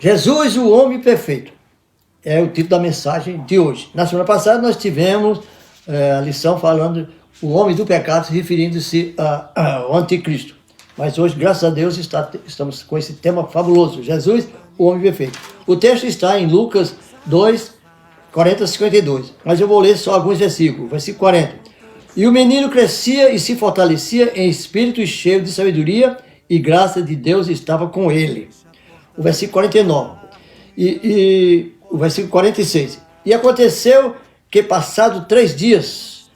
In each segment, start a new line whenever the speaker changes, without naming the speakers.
Jesus, o homem perfeito, é o título da mensagem de hoje. Na semana passada nós tivemos a lição falando o homem do pecado, referindo-se ao anticristo. Mas hoje, graças a Deus, estamos com esse tema fabuloso, Jesus, o homem perfeito. O texto está em Lucas 2, 40 a 52, mas eu vou ler só alguns versículos. Versículo 40. E o menino crescia e se fortalecia em espírito e cheio de sabedoria, e graça de Deus estava com ele. O versículo 49 e o versículo 46. E aconteceu que, passado 3 dias,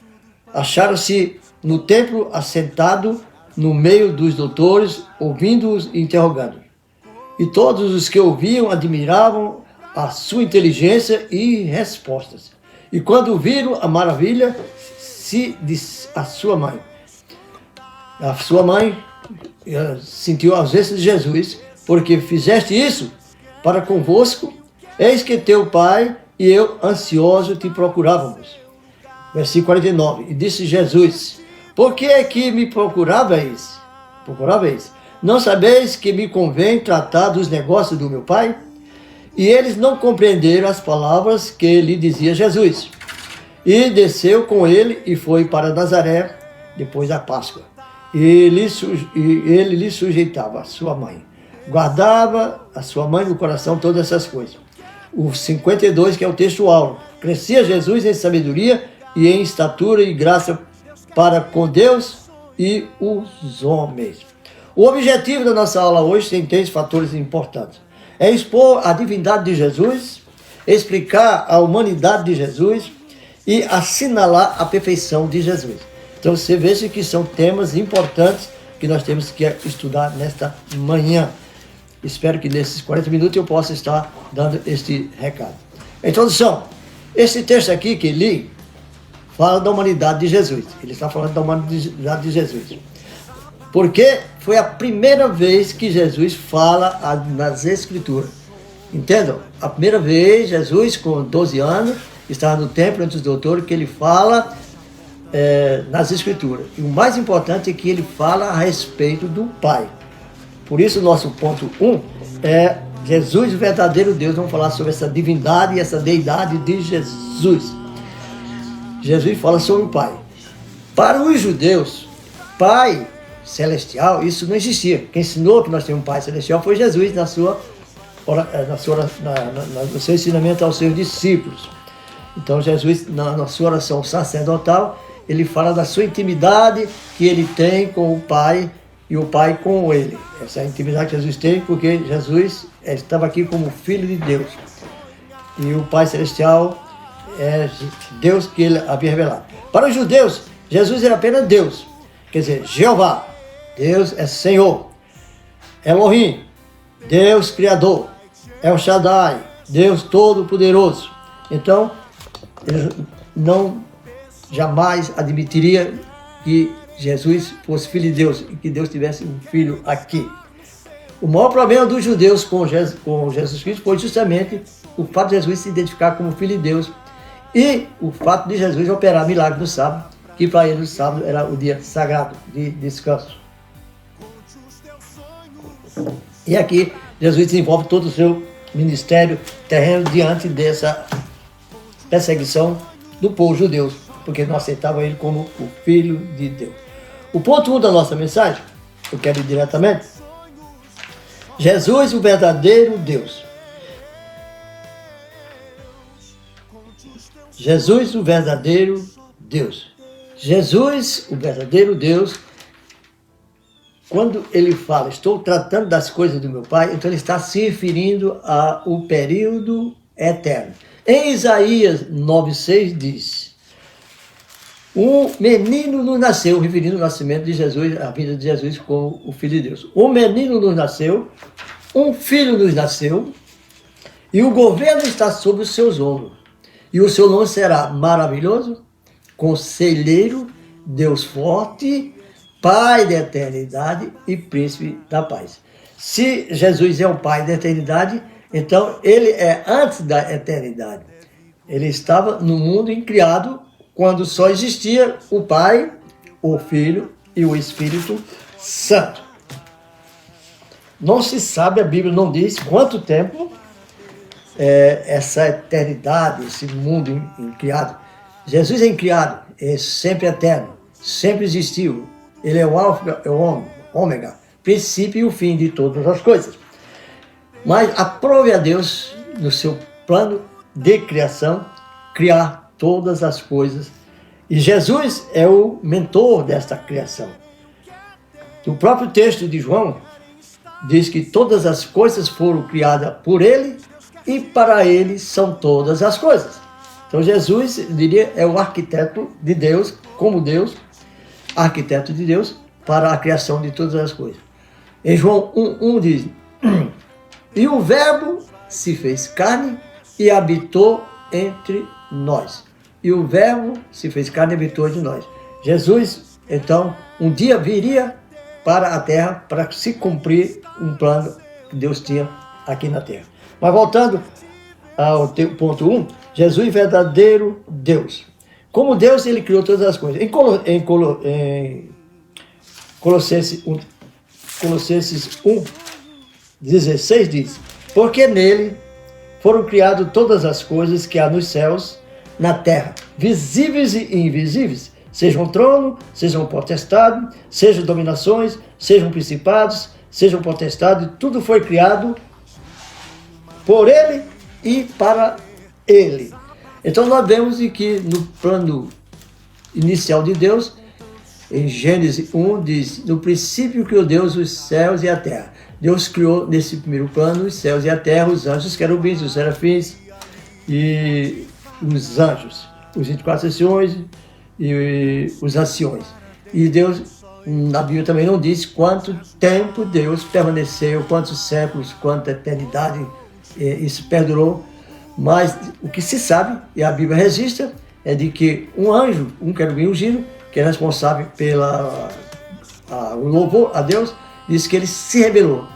acharam-se no templo assentado no meio dos doutores, ouvindo-os e interrogando. E todos os que ouviam admiravam a sua inteligência e respostas. E quando viram a maravilha, se disse a sua mãe. A sua mãe sentiu a ausência de Jesus, porque fizeste isso para convosco, eis que teu pai e eu, ansioso, te procurávamos. Versículo 49. E disse Jesus: por que é que me procuráveis? Não sabeis que me convém tratar dos negócios do meu pai? E eles não compreenderam as palavras que lhe dizia Jesus. E desceu com ele e foi para Nazaré, depois da Páscoa. E ele lhe sujeitava a sua mãe. Guardava a sua mãe no coração todas essas coisas. O 52, que é o texto áureo. Crescia Jesus em sabedoria e em estatura e graça para com Deus e os homens. O objetivo da nossa aula hoje tem 3 fatores importantes. É expor a divindade de Jesus, explicar a humanidade de Jesus e assinalar a perfeição de Jesus. Então você veja que são temas importantes que nós temos que estudar nesta manhã. Espero que nesses 40 minutos eu possa estar dando este recado. A introdução. Esse texto aqui que li fala da humanidade de Jesus. Ele está falando da humanidade de Jesus. Porque foi a primeira vez que Jesus fala nas Escrituras. Entendam? A primeira vez, Jesus, com 12 anos, estava no templo entre os doutores, que ele fala nas Escrituras. E o mais importante é que ele fala a respeito do Pai. Por isso, o nosso ponto 1 é Jesus, o verdadeiro Deus. Vamos falar sobre essa divindade e essa deidade de Jesus. Jesus fala sobre o Pai. Para os judeus, Pai celestial, isso não existia. Quem ensinou que nós temos um Pai celestial foi Jesus no seu ensinamento aos seus discípulos. Então, Jesus, na sua oração sacerdotal, ele fala da sua intimidade que ele tem com o Pai e o Pai com ele. Essa é a intimidade que Jesus tem, porque Jesus estava aqui como Filho de Deus. E o Pai Celestial é Deus que ele havia revelado. Para os judeus, Jesus era apenas Deus. Quer dizer, Jeová, Deus é Senhor. Elohim, Deus Criador. El Shaddai, Deus Todo-Poderoso. Então, ele não jamais admitiria que Jesus fosse filho de Deus e que Deus tivesse um filho aqui. O maior problema dos judeus com Jesus Cristo foi justamente o fato de Jesus se identificar como filho de Deus e o fato de Jesus operar milagre no sábado, que para eles o sábado era o dia sagrado de descanso. E aqui Jesus desenvolve todo o seu ministério terreno diante dessa perseguição do povo judeu, porque não aceitavam ele como o Filho de Deus. O ponto 1 da nossa mensagem, eu quero ir diretamente, Jesus, o verdadeiro Deus. Jesus, o verdadeiro Deus. Jesus, o verdadeiro Deus, quando ele fala, estou tratando das coisas do meu Pai, então ele está se referindo ao período eterno. Em Isaías 9,6 diz, um menino nos nasceu, referindo ao nascimento de Jesus, a vida de Jesus como o Filho de Deus. Um menino nos nasceu, um filho nos nasceu, e o governo está sobre os seus ombros. E o seu nome será maravilhoso, conselheiro, Deus forte, Pai da eternidade e príncipe da paz. Se Jesus é o Pai da eternidade, então ele é antes da eternidade. Ele estava no mundo criado quando só existia o Pai, o Filho e o Espírito Santo. Não se sabe, a Bíblia não diz quanto tempo essa eternidade, esse mundo criado. Jesus é criado, é sempre eterno, sempre existiu. Ele é o alfa, é o ômega, princípio e o fim de todas as coisas. Mas aprove a Deus, no seu plano de criação, criar todas as coisas. E Jesus é o mentor desta criação. O próprio texto de João diz que todas as coisas foram criadas por ele e para ele são todas as coisas. Então Jesus, eu diria, é o arquiteto de Deus, como Deus, arquiteto de Deus para a criação de todas as coisas. Em João 1,1 diz, e o verbo se fez carne e habitou entre nós. E o verbo se fez carne e habitou entre nós. Jesus, então, um dia viria para a terra para se cumprir um plano que Deus tinha aqui na terra. Mas voltando ao ponto 1, Jesus é verdadeiro Deus. Como Deus, ele criou todas as coisas. Em Colossenses 1,16 diz, porque nele foram criadas todas as coisas que há nos céus, na terra, visíveis e invisíveis, sejam trono, sejam potestade, sejam dominações, sejam principados, sejam potestades, tudo foi criado por ele e para ele. Então nós vemos que no plano inicial de Deus, em Gênesis 1, diz, no princípio criou Deus os céus e a terra. Deus criou nesse primeiro plano os céus e a terra, os anjos, os querubins, os serafins e os anjos, os 24 anciões e os anciões. E Deus, na Bíblia também não diz quanto tempo Deus permaneceu, quantos séculos, quanta eternidade isso perdurou. Mas o que se sabe, e a Bíblia registra, é de que um anjo, um querubim ungido, que é responsável pelo louvor a Deus, diz que ele se rebelou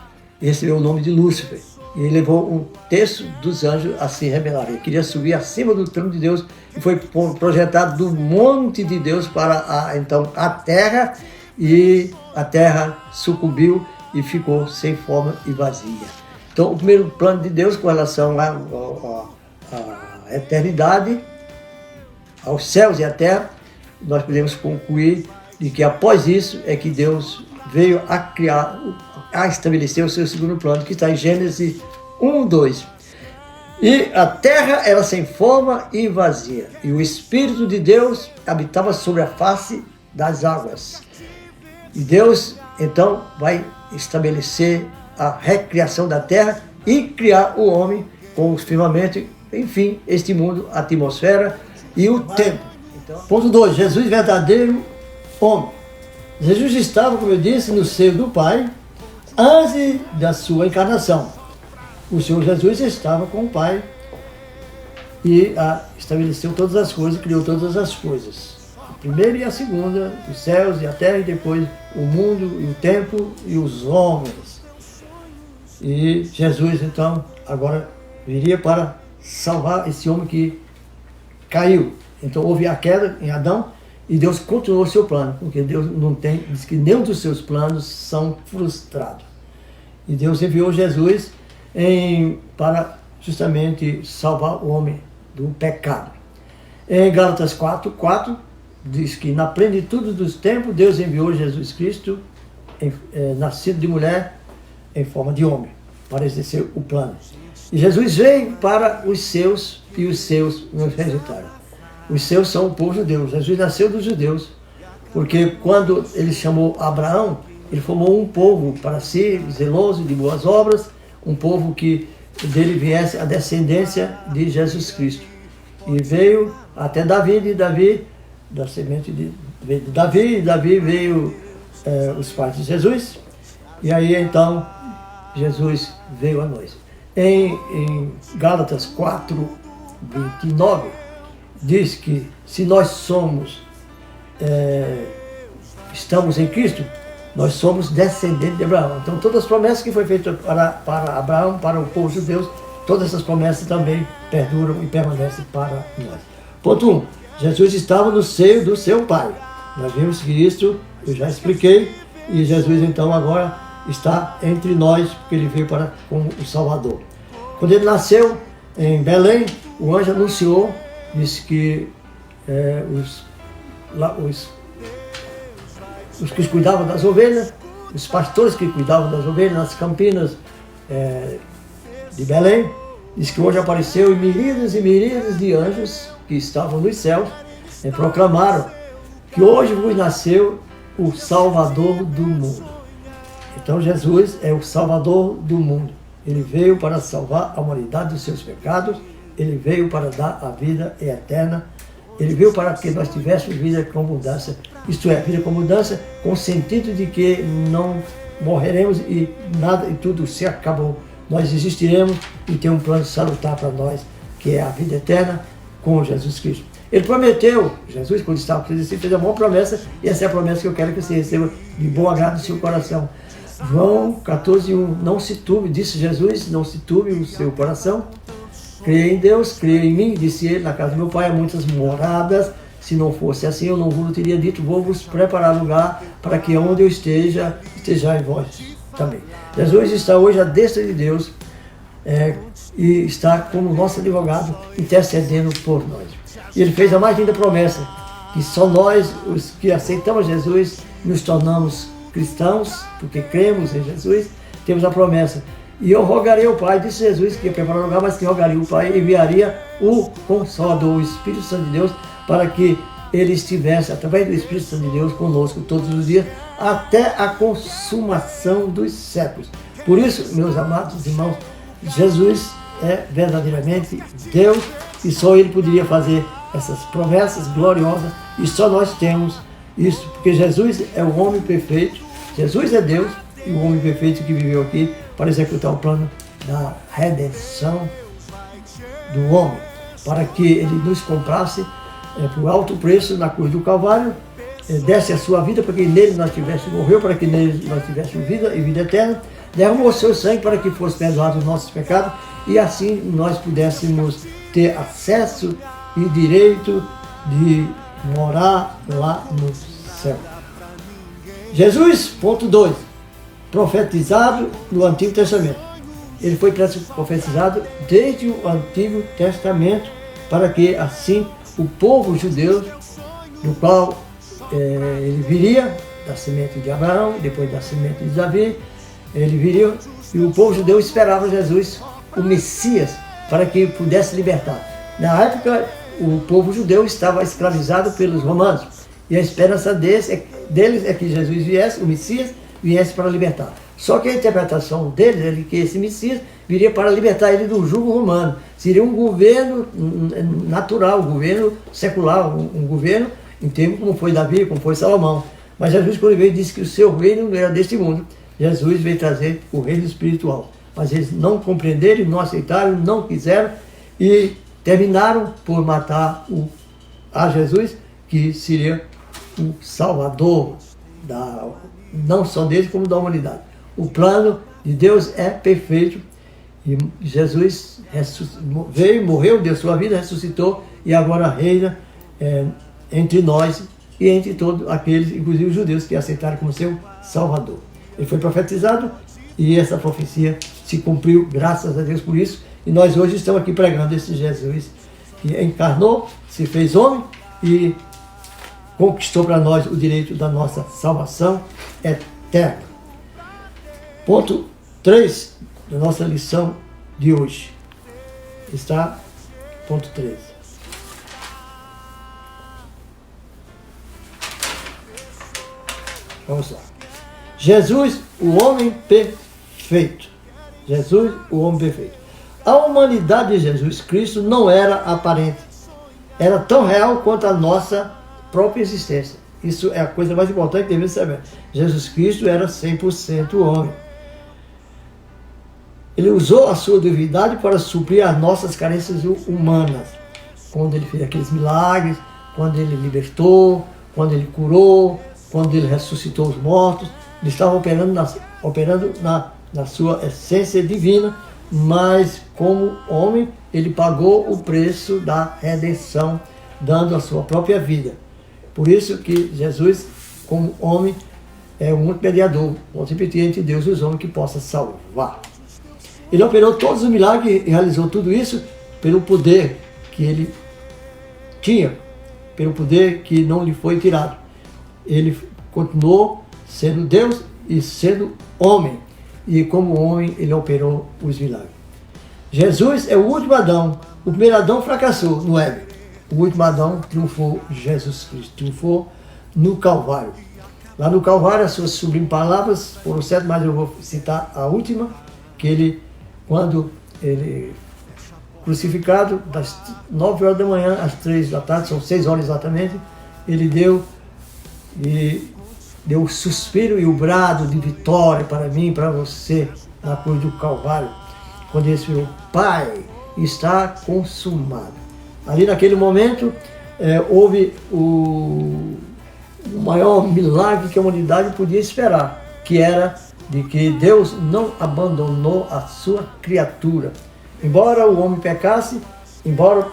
e recebeu o nome de Lúcifer. E ele levou um terço dos anjos a se rebelar. Ele queria subir acima do trono de Deus e foi projetado do monte de Deus para então a terra, e a terra sucumbiu e ficou sem forma e vazia. Então, o primeiro plano de Deus com relação à eternidade, aos céus e à terra, nós podemos concluir de que após isso é que Deus veio a criar, a estabelecer o seu segundo plano, que está em Gênesis 1:2. E a terra era sem forma e vazia, e o Espírito de Deus habitava sobre a face das águas. E Deus, então, vai estabelecer a recriação da terra e criar o homem com os firmamentos, enfim, este mundo, a atmosfera e o tempo. Então, ponto 2, Jesus verdadeiro homem. Jesus estava, como eu disse, no seio do Pai antes da sua encarnação. O Senhor Jesus estava com o Pai e estabeleceu todas as coisas, criou todas as coisas. A primeira e a segunda, os céus e a terra, e depois o mundo e o tempo e os homens. E Jesus, então, agora viria para salvar esse homem que caiu. Então houve a queda em Adão e Deus continuou o seu plano, porque Deus não tem, diz que nenhum dos seus planos são frustrados. E Deus enviou Jesus para justamente salvar o homem do pecado. Em Gálatas 4:4 diz que na plenitude dos tempos Deus enviou Jesus Cristo, nascido de mulher, em forma de homem, para exercer o plano. E Jesus veio para os seus e os seus não rejeitaram. os seus são o povo judeu. Jesus nasceu dos judeus, porque quando ele chamou Abraão, ele formou um povo para si, zeloso de boas obras, um povo que dele viesse a descendência de Jesus Cristo. E veio até Davi, de Davi, da semente de Davi, e Davi veio os pais de Jesus, e aí então Jesus veio a nós. Em Gálatas 4:29, diz que se nós estamos em Cristo, nós somos descendentes de Abraão. Então todas as promessas que foi feitas para Abraão, para o povo judeu, todas essas promessas também perduram e permanecem para nós. Ponto 1. Jesus estava no seio do seu Pai. Nós vimos que isso eu já expliquei, e Jesus então agora está entre nós, porque ele veio como o Salvador. Quando ele nasceu em Belém, o anjo anunciou, disse que os que cuidavam das ovelhas, os pastores que cuidavam das ovelhas nas campinas de Belém, diz que hoje apareceu miríades e miríades de anjos que estavam nos céus e proclamaram que hoje vos nasceu o Salvador do mundo. Então Jesus é o Salvador do mundo. Ele veio para salvar a humanidade dos seus pecados, ele veio para dar a vida eterna, ele veio para que nós tivéssemos vida com abundância, isto é, vida com abundância, com o sentido de que não morreremos e nada e tudo se acabou. Nós existiremos e tem um plano salutar para nós, que é a vida eterna com Jesus Cristo. Ele prometeu, Jesus, quando estava presente, fez uma promessa, e essa é a promessa que eu quero que você receba de bom agrado no seu coração. João 14:1, não se turbe, disse Jesus, não se turbe o seu coração. Creia em Deus, creia em mim, disse ele, na casa do meu pai há muitas moradas, se não fosse assim eu não vos teria dito, vou vos preparar lugar para que onde eu esteja em vós também. Jesus está hoje à destra de Deus e está como nosso advogado intercedendo por nós. E ele fez a mais linda promessa, que só nós, os que aceitamos Jesus, nos tornamos cristãos, porque cremos em Jesus, temos a promessa. E eu rogarei ao Pai, disse Jesus, que ia preparar o lugar, mas que rogaria o Pai, enviaria o Consolador, o Espírito Santo de Deus, para que ele estivesse, através do Espírito Santo de Deus, conosco todos os dias, até a consumação dos séculos. Por isso, meus amados irmãos, Jesus é verdadeiramente Deus, e só ele poderia fazer essas promessas gloriosas, e só nós temos isso, porque Jesus é o homem perfeito, Jesus é Deus, e o homem perfeito que viveu aqui para executar o plano da redenção do homem, para que ele nos comprasse por alto preço na cruz do Calvário, desse a sua vida para que nele nós tivéssemos, morreu para que nele nós tivéssemos vida e vida eterna, derramou o seu sangue para que fosse perdoado os nossos pecados, e assim nós pudéssemos ter acesso e direito de morar lá no céu. Jesus, ponto 2, profetizado no Antigo Testamento. Ele foi profetizado desde o Antigo Testamento, para que assim o povo judeu, do qual ele viria, da semente de Abraão, depois da semente de Davi, ele viria, e o povo judeu esperava Jesus, o Messias, para que pudesse libertar. Na época, o povo judeu estava escravizado pelos romanos, e a esperança deles é que Jesus viesse, o Messias, viesse para libertar. Só que a interpretação deles é que esse Messias viria para libertar ele do jugo romano. Seria um governo natural, um governo secular, um governo em termos como foi Davi, como foi Salomão. Mas Jesus, quando veio, disse que o seu reino não era deste mundo. Jesus veio trazer o reino espiritual. Mas eles não compreenderam, não aceitaram, não quiseram e terminaram por matar a Jesus, que seria o Salvador, não só deles, como da humanidade. O plano de Deus é perfeito e Jesus veio, morreu, deu sua vida, ressuscitou e agora reina entre nós e entre todos aqueles, inclusive os judeus, que aceitaram como seu Salvador. Ele foi profetizado e essa profecia se cumpriu, graças a Deus por isso. E nós hoje estamos aqui pregando esse Jesus que encarnou, se fez homem e conquistou para nós o direito da nossa salvação eterna. Ponto 3 da nossa lição de hoje. Está ponto 3. Vamos lá. Jesus, o homem perfeito. Jesus, o homem perfeito. A humanidade de Jesus Cristo não era aparente. Era tão real quanto a nossa própria existência. Isso é a coisa mais importante que devemos saber. Jesus Cristo era 100% homem. Ele usou a sua divindade para suprir as nossas carências humanas. Quando ele fez aqueles milagres, quando ele libertou, quando ele curou, quando ele ressuscitou os mortos, ele estava operando na sua essência divina, mas como homem, ele pagou o preço da redenção, dando a sua própria vida. Por isso que Jesus, como homem, é o único mediador, vou repetir, entre Deus e os homens que possa salvar. Ele operou todos os milagres e realizou tudo isso pelo poder que ele tinha, pelo poder que não lhe foi tirado. Ele continuou sendo Deus e sendo homem. E como homem, ele operou os milagres. Jesus é o último Adão. O primeiro Adão fracassou no Éden. O último Adão triunfou, Jesus Cristo. Triunfou no Calvário. Lá no Calvário, as suas sublimes palavras foram certas, mas eu vou citar a última, que ele, quando ele crucificado, das 9 horas da manhã às 3 da tarde, são 6 horas exatamente, ele deu o suspiro e o brado de vitória para mim e para você na cruz do Calvário, quando ele expirou: Pai, está consumado. Ali naquele momento houve o maior milagre que a humanidade podia esperar, que era de que Deus não abandonou a sua criatura. Embora o homem pecasse, embora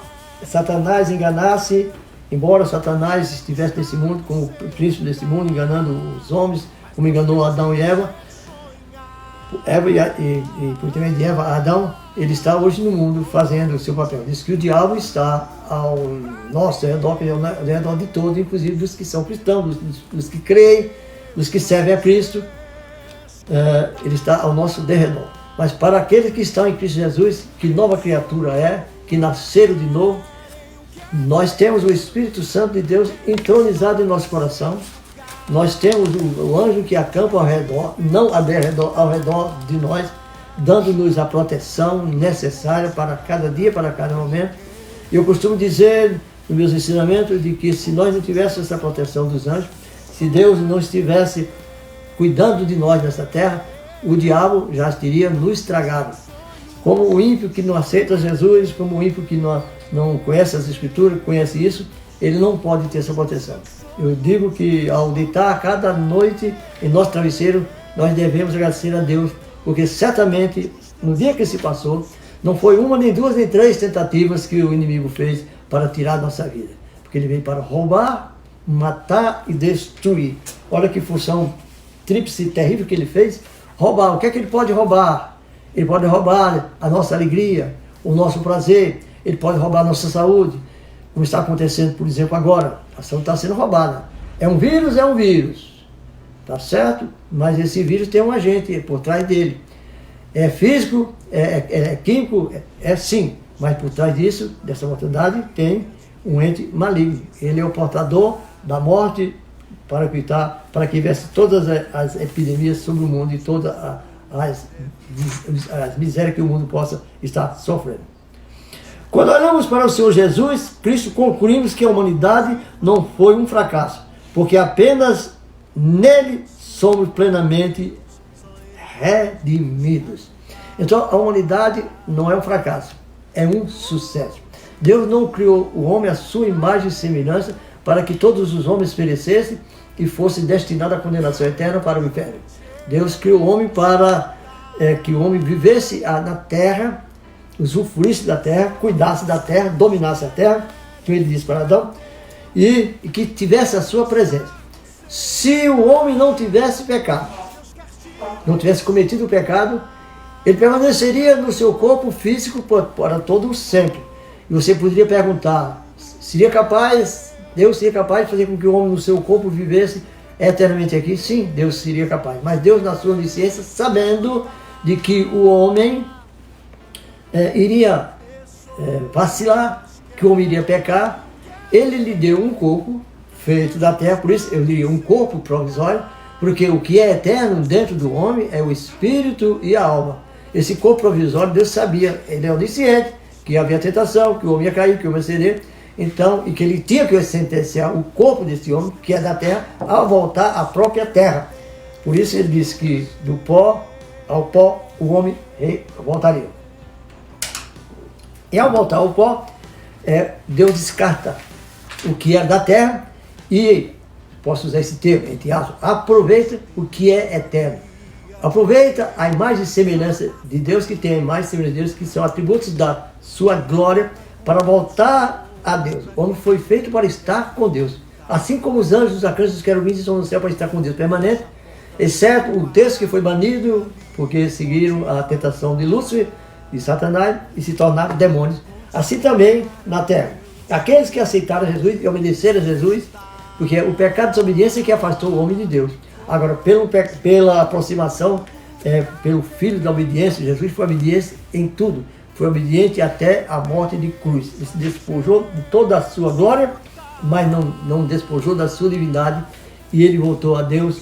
Satanás enganasse, embora Satanás estivesse nesse mundo como o príncipe desse mundo, enganando os homens, como enganou Adão e Eva, e por intermédio de Eva, Adão, ele está hoje no mundo fazendo o seu papel. Diz que o diabo está ao nosso redor, ao redor de todos, inclusive dos que são cristãos, dos que creem, dos que servem a Cristo. Ele está ao nosso derredor. Mas para aqueles que estão em Cristo Jesus, que nova criatura é, que nasceram de novo, nós temos o Espírito Santo de Deus entronizado em nosso coração. Nós temos o anjo que acampa ao redor, não ao redor de nós, dando-nos a proteção necessária para cada dia, para cada momento. Eu costumo dizer nos meus ensinamentos de que se nós não tivéssemos essa proteção dos anjos, se Deus não estivesse cuidando de nós nessa terra, o diabo já teria nos estragado. Como o ímpio que não aceita Jesus, como o ímpio que não conhece as Escrituras, conhece isso, ele não pode ter essa proteção. Eu digo que ao deitar cada noite em nosso travesseiro, nós devemos agradecer a Deus, porque certamente no dia que se passou, não foi uma, nem duas, nem três tentativas que o inimigo fez para tirar a nossa vida. Porque ele veio para roubar, matar e destruir. Olha que função tríplice terrível que ele fez. Roubar. O que é que ele pode roubar? Ele pode roubar a nossa alegria, o nosso prazer, ele pode roubar a nossa saúde, como está acontecendo, por exemplo, agora. A saúde está sendo roubada. É um vírus, tá certo? Mas esse vírus tem um agente por trás dele. É físico, é químico, sim, mas por trás disso, dessa oportunidade, tem um ente maligno. Ele é o portador da morte para que viesse todas as epidemias sobre o mundo e todas as misérias que o mundo possa estar sofrendo. Quando olhamos para o Senhor Jesus Cristo, concluímos que a humanidade não foi um fracasso, porque apenas nele somos plenamente redimidos. Então a humanidade não é um fracasso, é um sucesso. Deus não criou o homem à sua imagem e semelhança para que todos os homens perecessem e fossem destinados à condenação eterna para o inferno. Deus criou o homem para que o homem vivesse na terra, usufruísse da terra, cuidasse da terra, dominasse a terra, que ele disse para Adão, e que tivesse a sua presença. Se o homem não tivesse pecado, não tivesse cometido o pecado, ele permaneceria no seu corpo físico para todo sempre. E você poderia perguntar, Deus seria capaz de fazer com que o homem no seu corpo vivesse eternamente aqui? Sim, Deus seria capaz. Mas Deus, na sua onisciência, sabendo de que o homem iria vacilar, que o homem iria pecar, ele lhe deu um corpo feito da terra, por isso eu diria um corpo provisório, Porque o que é eterno dentro do homem é o espírito e a alma. Esse corpo provisório, Deus sabia, ele é onisciente, que havia tentação, que o homem ia cair, que o homem ia ceder, então, e que ele tinha que sentenciar o corpo desse homem, que é da terra, a voltar à própria terra. Por isso ele diz que do pó ao pó o homem voltaria. E ao voltar ao pó, Deus descarta o que é da terra e, posso usar esse termo, entre aspas, aproveita o que é eterno. Aproveita a imagem e semelhança de Deus, que tem a imagem e semelhança de Deus, que são atributos da sua glória, para voltar a Deus. O homem foi feito para estar com Deus. Assim como os anjos, os arcanjos, os querubins estão no céu para estar com Deus permanente, exceto o texto que foi banido, porque seguiram a tentação de Lúcifer e Satanás e se tornaram demônios. Assim também na terra. Aqueles que aceitaram Jesus e obedeceram a Jesus, porque o pecado de desobediência é que afastou o homem de Deus. Agora, pela aproximação, pelo Filho da obediência, Jesus foi obediente em tudo. Foi obediente até a morte de cruz. Ele se despojou de toda a sua glória, mas não despojou da sua divindade. E ele voltou a Deus,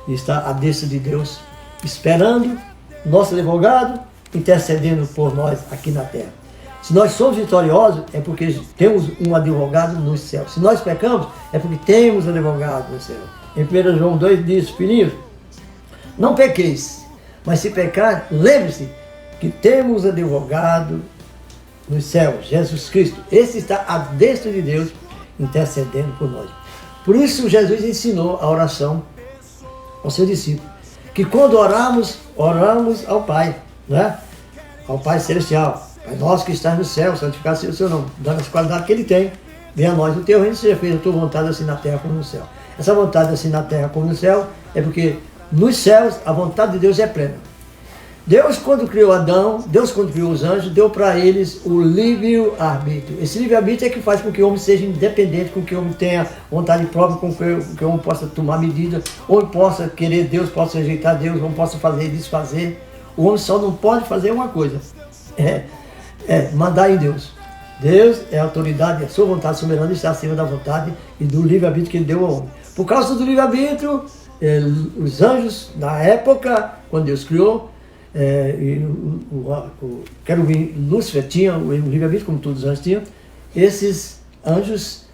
e está à destra de Deus, esperando nosso advogado, intercedendo por nós aqui na terra. Se nós somos vitoriosos, é porque temos um advogado no céu. Se nós pecamos, é porque temos um advogado no céu. Em 1 João 2 diz, filhinhos, não pequeis, mas se pecar, lembre-se que temos advogado no céu, Jesus Cristo. Esse está à destra de Deus, intercedendo por nós. Por isso Jesus ensinou a oração ao seu discípulo, que quando oramos ao Pai, né? Ao Pai Celestial. Pai nosso que estás no céu, santificado seja o seu nome, dando as qualidades que ele tem, venha a nós o teu reino, seja feita a tua vontade assim na terra como no céu. Essa vontade assim na terra como no céu é porque nos céus a vontade de Deus é plena. Deus, quando criou Adão, Deus, quando criou os anjos, deu para eles o livre-arbítrio. Esse livre-arbítrio é que faz com que o homem seja independente, com que o homem tenha vontade própria, com que o homem possa tomar medidas, o homem possa querer Deus, possa rejeitar Deus, o homem possa fazer e desfazer. O homem só não pode fazer uma coisa, mandar em Deus. Deus é a autoridade, a sua vontade soberana está acima da vontade e do livre-arbítrio que ele deu ao homem. Por causa do livre-arbítrio, os anjos, na época, quando Deus criou, o querubim Lúcifer tinha o livre-arbítrio, como todos os anjos tinham, esses anjos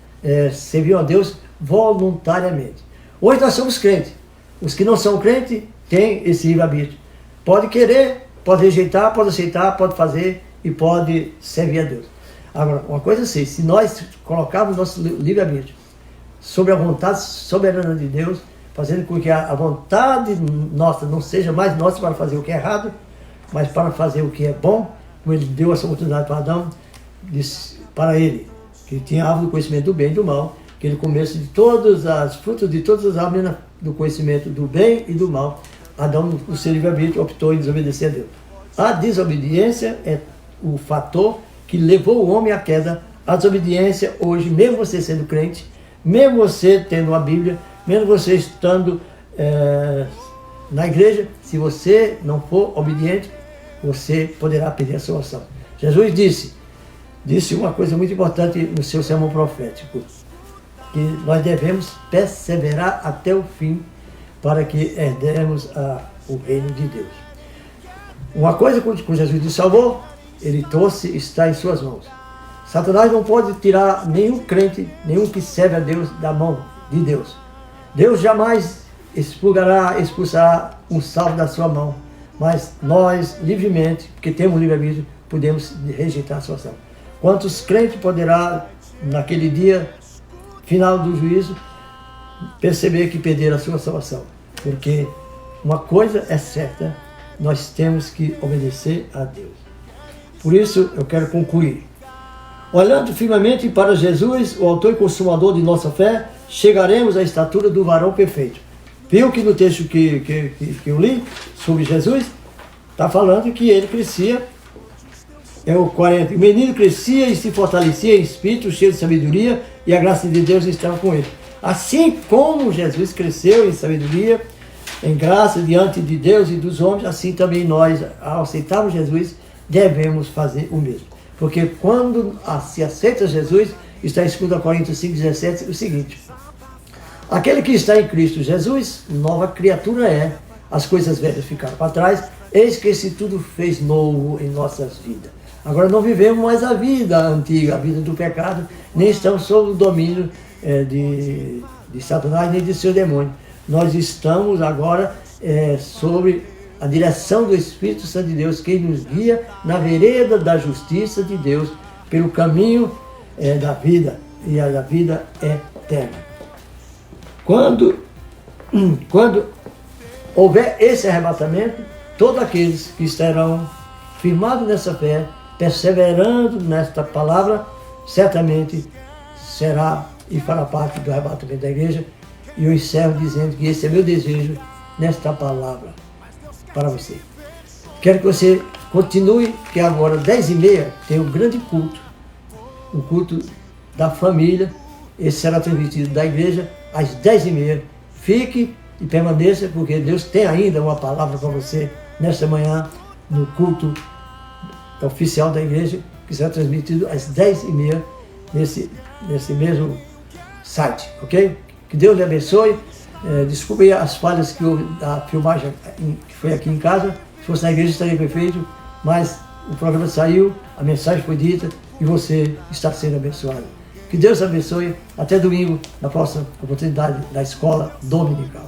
serviam a Deus voluntariamente. Hoje nós somos crentes. Os que não são crentes têm esse livre-arbítrio. Pode querer, pode rejeitar, pode aceitar, pode fazer e pode servir a Deus. Agora, uma coisa assim, se nós colocarmos nosso livre-arbítrio sobre a vontade soberana de Deus, fazendo com que a vontade nossa não seja mais nossa para fazer o que é errado, mas para fazer o que é bom, como ele deu essa oportunidade para Adão, disse para ele, que tinha a árvore do conhecimento do bem e do mal, que ele comesse de todas as frutas de todas as árvores do conhecimento do bem e do mal. Adão, no seu livre-arbítrio, optou em desobedecer a Deus. A desobediência é o fator que levou o homem à queda. A desobediência, hoje, mesmo você sendo crente, mesmo você tendo uma Bíblia, mesmo você estando na igreja, se você não for obediente, você poderá perder a salvação. Jesus disse uma coisa muito importante no seu sermão profético, que nós devemos perseverar até o fim para que herdemos o reino de Deus. Uma coisa com Jesus nos salvou, ele trouxe, está em suas mãos. Satanás não pode tirar nenhum crente, nenhum que serve a Deus, da mão de Deus. Deus jamais expulsará um salvo da sua mão, mas nós, livremente, porque temos livre-arbítrio, podemos rejeitar a salvação. Quantos crentes poderá, naquele dia final do juízo, perceber que perderam a sua salvação? Porque uma coisa é certa, nós temos que obedecer a Deus. Por isso eu quero concluir. Olhando firmemente para Jesus, o autor e consumador de nossa fé, chegaremos à estatura do varão perfeito. Viu que no texto que eu li sobre Jesus, está falando que ele crescia, o 40, o menino crescia e se fortalecia em espírito, cheio de sabedoria, e a graça de Deus estava com ele. Assim como Jesus cresceu em sabedoria, em graça diante de Deus e dos homens, assim também nós, ao aceitarmos Jesus, devemos fazer o mesmo. Porque quando se aceita Jesus, está em 2 Coríntios 5,17, o seguinte: Aquele que está em Cristo Jesus, nova criatura é. As coisas velhas ficaram para trás, eis que esse tudo fez novo em nossas vidas. Agora não vivemos mais a vida antiga, a vida do pecado, nem estamos sob o domínio de Satanás, nem de seu demônio. Nós estamos agora sobre a direção do Espírito Santo de Deus, que nos guia na vereda da justiça de Deus, pelo caminho da vida, e a da vida eterna. Quando houver esse arrebatamento, todos aqueles que estarão firmados nessa fé, perseverando nesta palavra, certamente será e fará parte do arrebatamento da igreja. E eu encerro dizendo que esse é meu desejo nesta palavra para você. Quero que você continue, que agora 10h30 tem um grande culto, o culto da família. Esse será transmitido da igreja às 10h30. Fique e permaneça, porque Deus tem ainda uma palavra para você nesta manhã, no culto oficial da igreja, que será transmitido às 10h30 nesse mesmo site, ok? Que Deus lhe abençoe. Desculpe aí as falhas que houve da filmagem que foi aqui em casa. Se fosse na igreja estaria perfeito, mas o programa saiu, a mensagem foi dita e você está sendo abençoado. Que Deus abençoe. Até domingo, na próxima oportunidade da Escola Dominical.